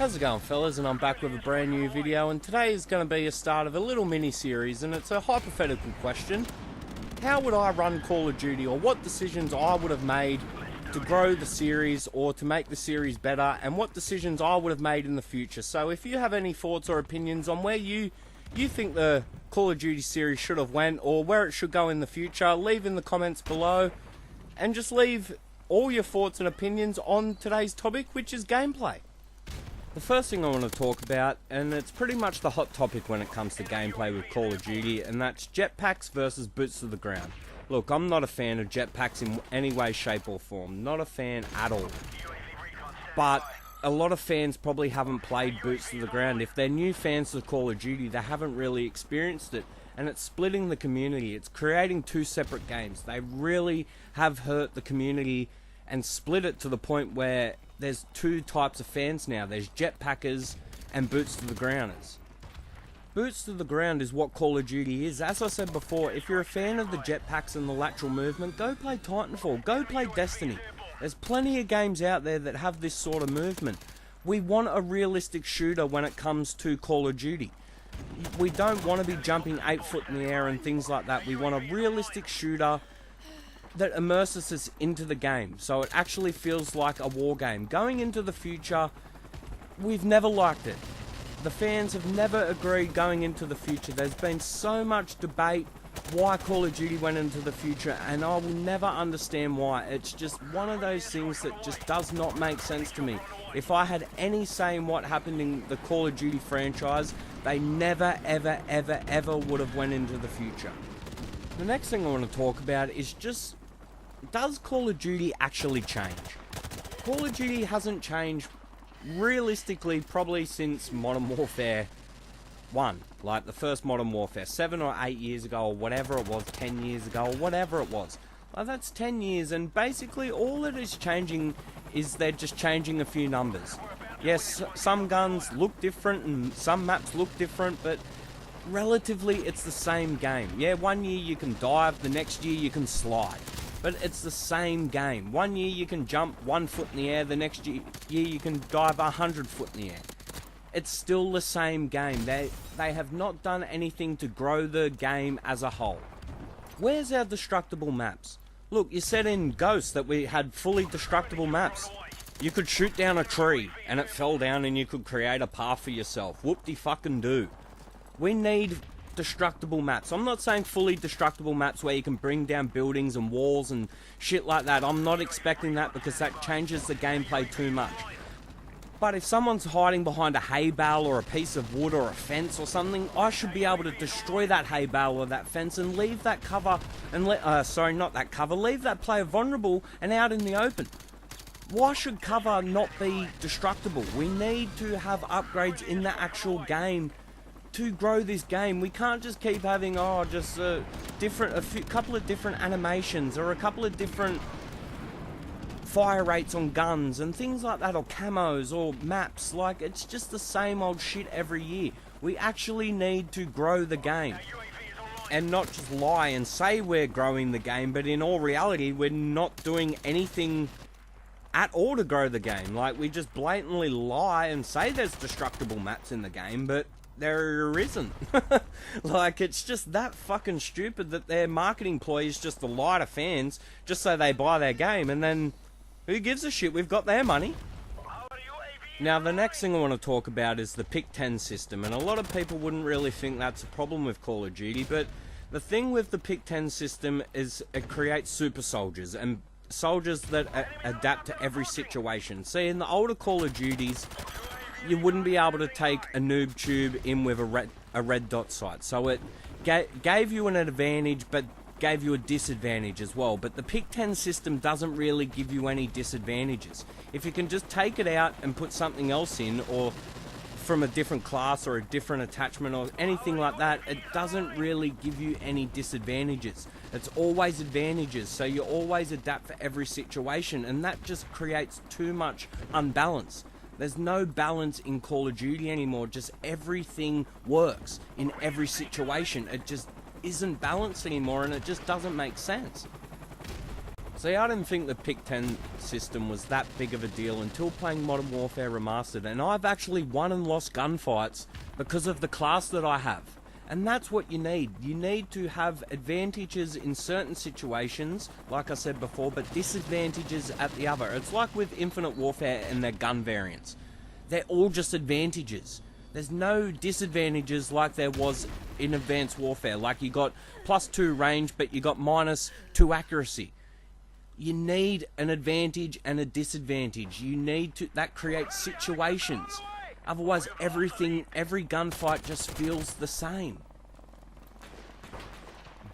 How's it going, fellas? And I'm back with a brand new video, and today is going to be a start of a little mini-series, and it's a hypothetical question. How would I run Call of Duty, or what decisions I would have made to grow the series or to make the series better, and what decisions I would have made in the future? So if you have any thoughts or opinions on where you think the Call of Duty series should have went, or where it should go in the future, leave in the comments below, and just leave all your thoughts and opinions on today's topic, which is gameplay. The first thing I want to talk about, and it's pretty much the hot topic when it comes to gameplay with Call of Duty, and that's jetpacks versus boots to the ground. Look, I'm not a fan of jetpacks in any way, shape or form. Not a fan at all. But a lot of fans probably haven't played boots to the ground. If they're new fans of Call of Duty, they haven't really experienced it. And it's splitting the community. It's creating two separate games. They really have hurt the community and split it to the point where there's two types of fans now. There's jetpackers and boots to the grounders. Boots to the ground is what Call of Duty is. As I said before, if you're a fan of the jetpacks and the lateral movement, go play Titanfall, go play Destiny. There's plenty of games out there that have this sort of movement. We want a realistic shooter when it comes to Call of Duty. We don't want to be jumping 8 foot in the air and things like that. We want a realistic shooter that immerses us into the game, so it actually feels like a war game. Going into the future, we've never liked it. The fans have never agreed going into the future. There's been so much debate why Call of Duty went into the future, and I will never understand why. It's just one of those things that just does not make sense to me. If I had any say in what happened in the Call of Duty franchise, they never, ever, ever, ever would have went into the future. The next thing I want to talk about is just, does Call of Duty actually change? Call of Duty hasn't changed realistically probably since Modern Warfare 1. Like the first Modern Warfare, 7 or 8 years ago, or whatever it was, 10 years ago, or whatever it was. Like, that's 10 years, and basically all it is changing is they're just changing a few numbers. Yes, some guns look different and some maps look different, but relatively it's the same game. Yeah, one year you can dive, the next year you can slide. But it's the same game. One year you can jump 1 foot in the air, the next year you can dive 100 foot in the air. It's still the same game. They have not done anything to grow the game as a whole. Where's our destructible maps? Look, you said in Ghost that we had fully destructible maps. You could shoot down a tree and it fell down and you could create a path for yourself. Whoop-de-fucking-do. We need destructible maps. I'm not saying fully destructible maps where you can bring down buildings and walls and shit like that. I'm not expecting that because that changes the gameplay too much. But if someone's hiding behind a hay bale or a piece of wood or a fence or something, I should be able to destroy that hay bale or that fence and leave that cover and leave that player vulnerable and out in the open. Why should cover not be destructible? We need to have upgrades in the actual game to grow this game. We can't just keep having couple of different animations or a couple of different fire rates on guns and things like that, or camos or maps. Like, it's just the same old shit every year. We actually need to grow the game and not just lie and say we're growing the game, but in all reality we're not doing anything at all to grow the game. Like, we just blatantly lie and say there's destructible maps in the game, but there isn't. Like, it's just that fucking stupid that their marketing ploy is just to lie to fans just so they buy their game, and then who gives a shit? We've got their money. Now, the next thing I want to talk about is the Pick 10 system, and a lot of people wouldn't really think that's a problem with Call of Duty, but the thing with the Pick 10 system is it creates super soldiers, and soldiers that adapt to every situation. See, in the older Call of Duties, you wouldn't be able to take a noob tube in with a red dot sight, so it gave you an advantage, but gave you a disadvantage as well. But the Pick 10 system doesn't really give you any disadvantages. If you can just take it out and put something else in, or from a different class or a different attachment or anything like that, it doesn't really give you any disadvantages. It's always advantages, so you always adapt for every situation, and that just creates too much unbalance. There's no balance in Call of Duty anymore. Just everything works in every situation. It just isn't balanced anymore, and it just doesn't make sense. See, I didn't think the Pick 10 system was that big of a deal until playing Modern Warfare Remastered, and I've actually won and lost gunfights because of the class that I have. And that's what you need. You need to have advantages in certain situations, like I said before, but disadvantages at the other. It's like with Infinite Warfare and their gun variants. They're all just advantages. There's no disadvantages like there was in Advanced Warfare. Like you got +2 range, but you got -2 accuracy. You need an advantage and a disadvantage. You need to, that creates situations. Otherwise every gunfight just feels the same.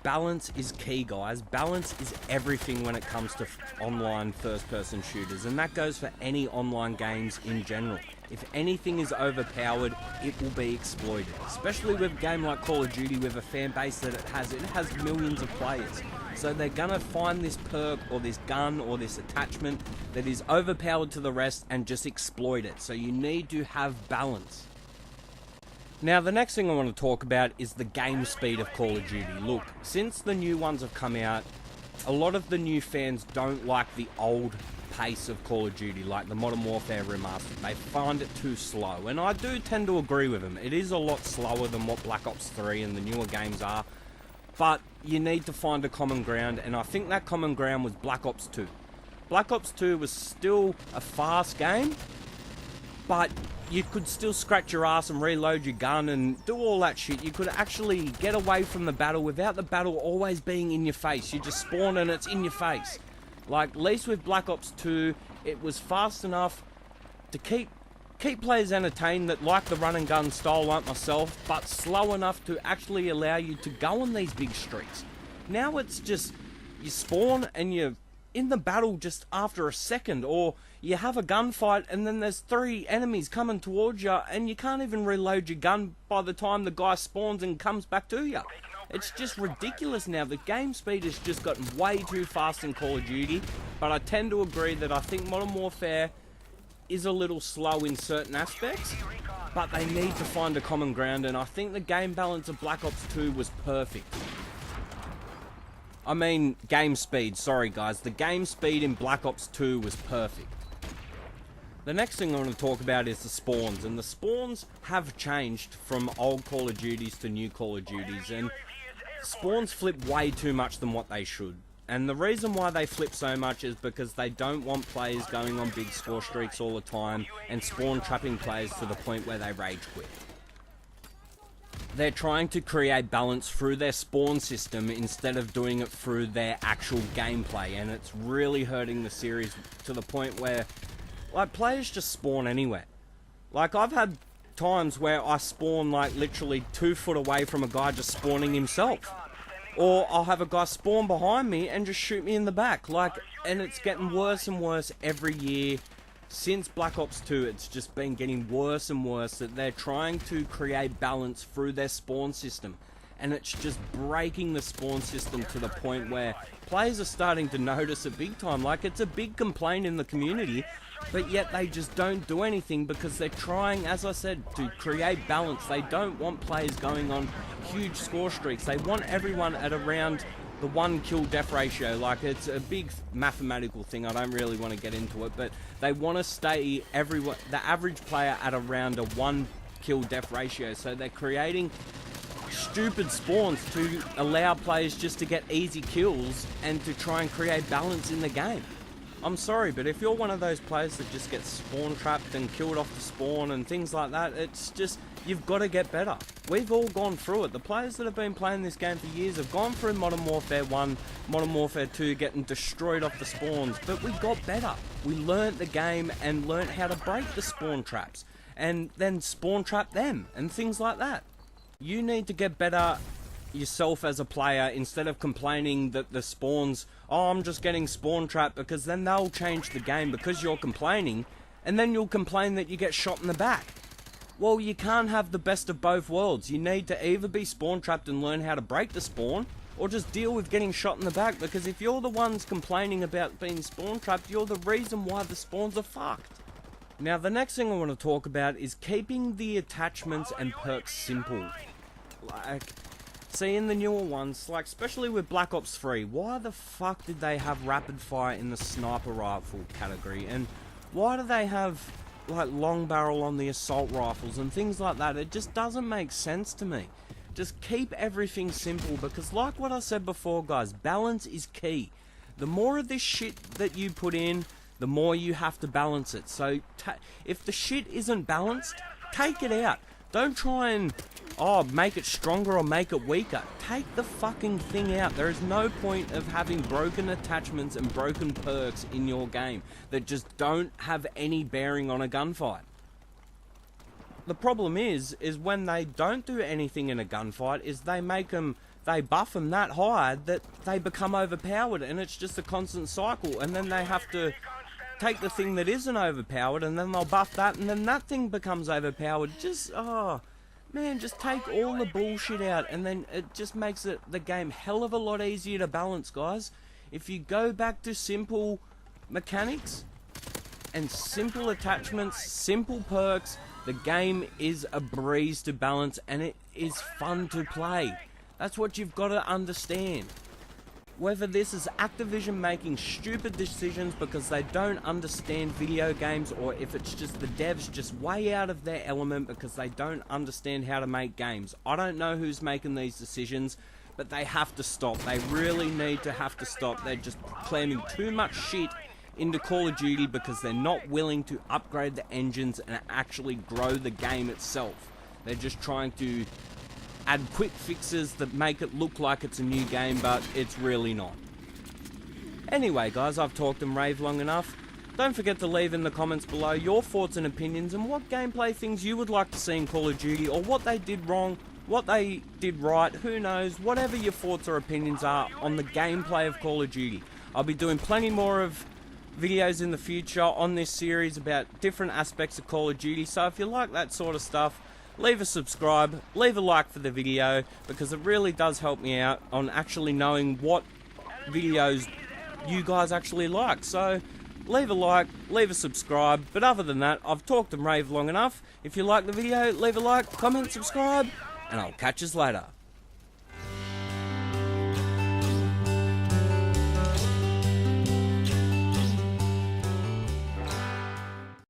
Balance is key, guys. Balance is everything when it comes to online first-person shooters, and that goes for any online games in general. If anything is overpowered, it will be exploited. Especially with a game like Call of Duty, with a fan base that it has millions of players. So they're gonna find this perk or this gun or this attachment that is overpowered to the rest and just exploit it. So you need to have balance. Now, the next thing I want to talk about is the game speed of Call of Duty. Look, since the new ones have come out, a lot of the new fans don't like the old pace of Call of Duty, like the Modern Warfare Remastered. They find it too slow, and I do tend to agree with them. It is a lot slower than what Black Ops 3 and the newer games are, but you need to find a common ground, and I think that common ground was Black Ops 2. Black Ops 2 was still a fast game, but you could still scratch your ass and reload your gun and do all that shit. You could actually get away from the battle without the battle always being in your face. You just spawn and it's in your face. Like, at least with Black Ops 2, it was fast enough to keep players entertained that like the run and gun style like myself, but slow enough to actually allow you to go on these big streaks. Now it's just, you spawn and you're in the battle just after a second, or you have a gunfight and then there's 3 enemies coming towards you and you can't even reload your gun by the time the guy spawns and comes back to you. It's just ridiculous now. The game speed has just gotten way too fast in Call of Duty, but I tend to agree that I think Modern Warfare is a little slow in certain aspects, but they need to find a common ground, and I think the game balance of Black Ops 2 was perfect. I mean, game speed, sorry guys. The game speed in Black Ops 2 was perfect. The next thing I want to talk about is the spawns, and the spawns have changed from old Call of Duties to new Call of Duties, and spawns flip way too much than what they should. And the reason why they flip so much is because they don't want players going on big score streaks all the time and spawn trapping players to the point where they rage quit. They're trying to create balance through their spawn system instead of doing it through their actual gameplay, and it's really hurting the series to the point where, like, players just spawn anywhere. Like, I've had times where I spawn like literally 2 foot away from a guy just spawning himself. Or I'll have a guy spawn behind me and just shoot me in the back. Like, and it's getting worse and worse every year. Since Black Ops 2, it's just been getting worse and worse that they're trying to create balance through their spawn system. And it's just breaking the spawn system to the point where players are starting to notice it big time. Like, it's a big complaint in the community, but yet they just don't do anything because they're trying, as I said, to create balance. They don't want players going on huge score streaks. They want everyone at around the 1 kill death ratio. Like, it's a big mathematical thing. I don't really want to get into it, but they want to stay the average player at around a 1 kill death ratio. So they're creating stupid spawns to allow players just to get easy kills and to try and create balance in the game. I'm sorry, but if you're one of those players that just gets spawn trapped and killed off the spawn and things like that, it's just, you've got to get better. We've all gone through it. The players that have been playing this game for years have gone through Modern Warfare 1, Modern Warfare 2, getting destroyed off the spawns, but we got better. We learnt the game and learnt how to break the spawn traps and then spawn trap them and things like that. You need to get better yourself as a player instead of complaining that the spawns, oh, I'm just getting spawn trapped, because then they'll change the game because you're complaining, and then you'll complain that you get shot in the back. Well, you can't have the best of both worlds. You need to either be spawn trapped and learn how to break the spawn, or just deal with getting shot in the back, because if you're the ones complaining about being spawn trapped, you're the reason why the spawns are fucked. Now, the next thing I want to talk about is keeping the attachments and perks simple. Like, See, in the newer ones, like especially with Black Ops 3, why the fuck did they have rapid fire in the sniper rifle category? And why do they have like long barrel on the assault rifles and things like that? It just doesn't make sense to me. Just keep everything simple, because like what I said before, guys, balance is key. The more of this shit that you put in, the more you have to balance it. So if the shit isn't balanced, take it out. Don't try and make it stronger or make it weaker. Take the fucking thing out. There is no point of having broken attachments and broken perks in your game that just don't have any bearing on a gunfight. The problem is when they don't do anything in a gunfight, is they buff them that high that they become overpowered, and it's just a constant cycle, and then they have to take the thing that isn't overpowered and then they'll buff that, and then that thing becomes overpowered. Just, man, just take all the bullshit out, and then it just makes the game hell of a lot easier to balance, guys. If you go back to simple mechanics and simple attachments, simple perks, the game is a breeze to balance, and it is fun to play. That's what you've got to understand. Whether this is Activision making stupid decisions because they don't understand video games, or if it's just the devs just way out of their element because they don't understand how to make games. I don't know who's making these decisions, but they have to stop. They really need to have to stop. They're just clamming too much shit into Call of Duty because they're not willing to upgrade the engines and actually grow the game itself. They're just trying to add quick fixes that make it look like it's a new game, but it's really not. Anyway, guys, I've talked and raved long enough. Don't forget to leave in the comments below your thoughts and opinions and what gameplay things you would like to see in Call of Duty, or what they did wrong, what they did right, who knows, whatever your thoughts or opinions are on the gameplay of Call of Duty. I'll be doing plenty more of videos in the future on this series about different aspects of Call of Duty, so if you like that sort of stuff, leave a subscribe, leave a like for the video, because it really does help me out on actually knowing what videos you guys actually like. So leave a like, leave a subscribe, but other than that, I've talked and raved long enough. If you like the video, leave a like, comment, subscribe, and I'll catch you later.